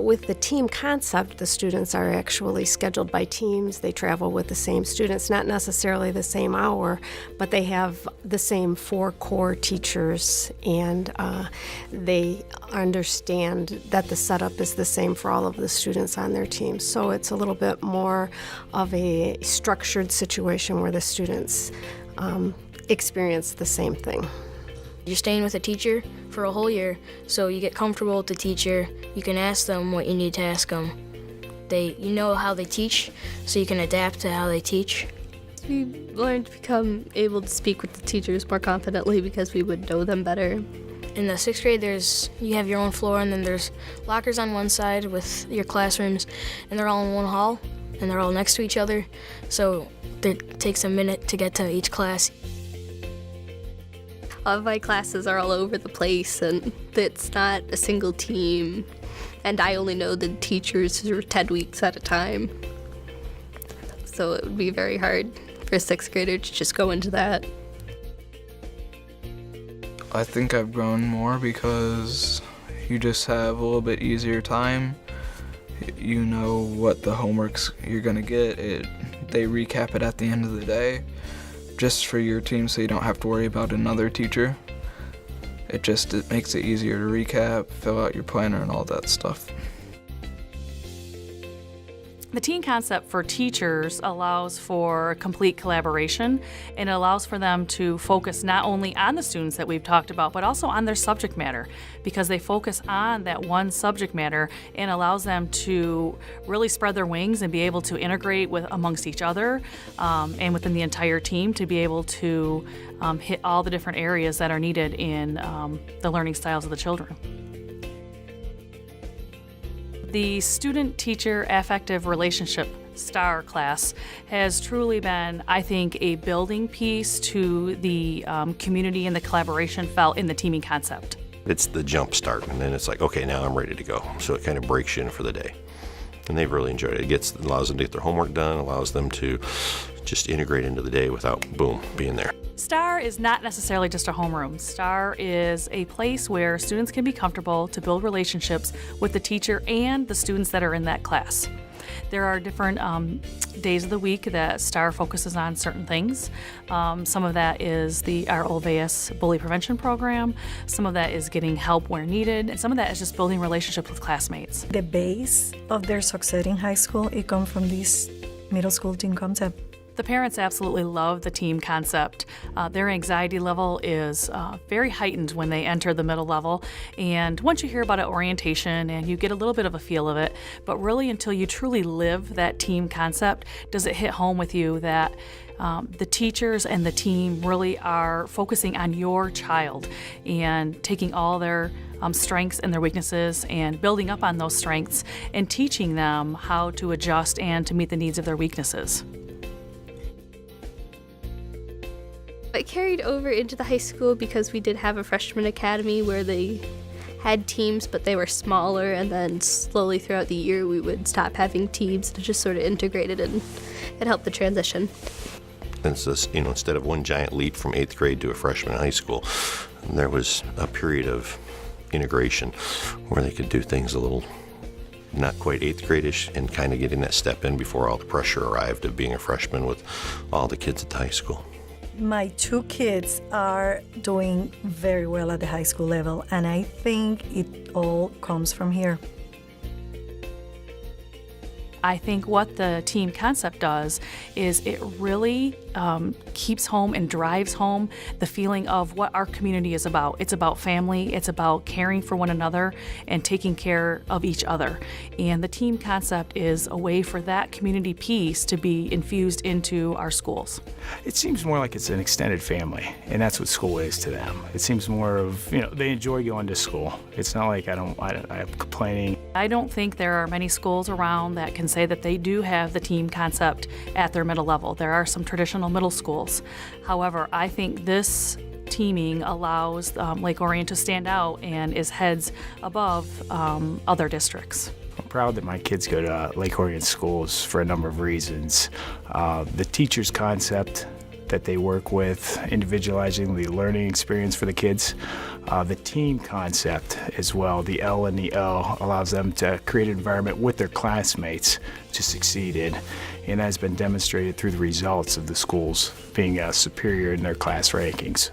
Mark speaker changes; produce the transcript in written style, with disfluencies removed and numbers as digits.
Speaker 1: with the team concept, the students are actually scheduled by teams. They travel with the same students, not necessarily the same hour, but they have the same 4 core teachers, and they understand that the setup is the same for all of the students on their team. So it's a little bit more of a structured situation where the students experience the same thing.
Speaker 2: You're staying with a teacher for a whole year, so you get comfortable with the teacher. You can ask them what you need to ask them. You know how they teach, so you can adapt to how they teach.
Speaker 3: We learned to become able to speak with the teachers more confidently because we would know them better.
Speaker 2: In the 6th grade, you have your own floor, and then there's lockers on one side with your classrooms, and they're all in one hall, and they're all next to each other, so it takes a minute to get to each class.
Speaker 3: All of my classes are all over the place, and it's not a single team, and I only know the teachers for 10 weeks at a time. So it would be very hard for a 6th grader to just go into that.
Speaker 4: I think I've grown more because you just have a little bit easier time. You know what the homeworks you're gonna get. They recap it at the end of the day, just for your team, so you don't have to worry about another teacher. It makes it easier to recap, fill out your planner, and all that stuff.
Speaker 5: The team concept for teachers allows for complete collaboration, and it allows for them to focus not only on the students that we've talked about, but also on their subject matter, because they focus on that one subject matter and allows them to really spread their wings and be able to integrate amongst each other and within the entire team to be able to hit all the different areas that are needed in the learning styles of the children. The Student-Teacher Affective Relationship STAR class has truly been, I think, a building piece to the community and the collaboration felt in the teaming concept.
Speaker 6: It's the jump start, and then it's like, okay, now I'm ready to go. So it kind of breaks you in for the day. And they've really enjoyed it. It allows them to get their homework done, allows them to just integrate into the day without, boom, being there.
Speaker 5: STAR is not necessarily just a homeroom. STAR is a place where students can be comfortable to build relationships with the teacher and the students that are in that class. There are different days of the week that STAR focuses on certain things. Some of that is our Olveus bully prevention program. Some of that is getting help where needed. And some of that is just building relationships with classmates.
Speaker 7: The base of their success in high school, it comes from this middle school team concept.
Speaker 5: The parents absolutely love the team concept. Their anxiety level is very heightened when they enter the middle level. And once you hear about it orientation and you get a little bit of a feel of it, but really until you truly live that team concept, does it hit home with you that the teachers and the team really are focusing on your child and taking all their strengths and their weaknesses and building up on those strengths and teaching them how to adjust and to meet the needs of their weaknesses.
Speaker 3: It carried over into the high school because we did have a freshman academy where they had teams, but they were smaller, and then slowly throughout the year we would stop having teams to just sort of integrate it, and it helped the transition.
Speaker 6: And it's this, instead of one giant leap from 8th grade to a freshman in high school, there was a period of integration where they could do things a little not quite 8th grade-ish and kind of getting that step in before all the pressure arrived of being a freshman with all the kids at the high school.
Speaker 7: My 2 kids are doing very well at the high school level, and I think it all comes from here.
Speaker 5: I think what the team concept does is it really keeps home and drives home the feeling of what our community is about. It's about family, it's about caring for one another and taking care of each other. And the team concept is a way for that community piece to be infused into our schools.
Speaker 8: It seems more like it's an extended family, and that's what school is to them. It seems more of, they enjoy going to school. It's not like I'm complaining.
Speaker 5: I don't think there are many schools around that can say that they do have the team concept at their middle level. There are some traditional middle schools. However, I think this teaming allows Lake Orion to stand out and is heads above other districts.
Speaker 8: I'm proud that my kids go to Lake Orion schools for a number of reasons. The teacher's concept that they work with, individualizing the learning experience for the kids. The team concept as well, the L and the O, allows them to create an environment with their classmates to succeed in, and that has been demonstrated through the results of the schools being superior in their class rankings.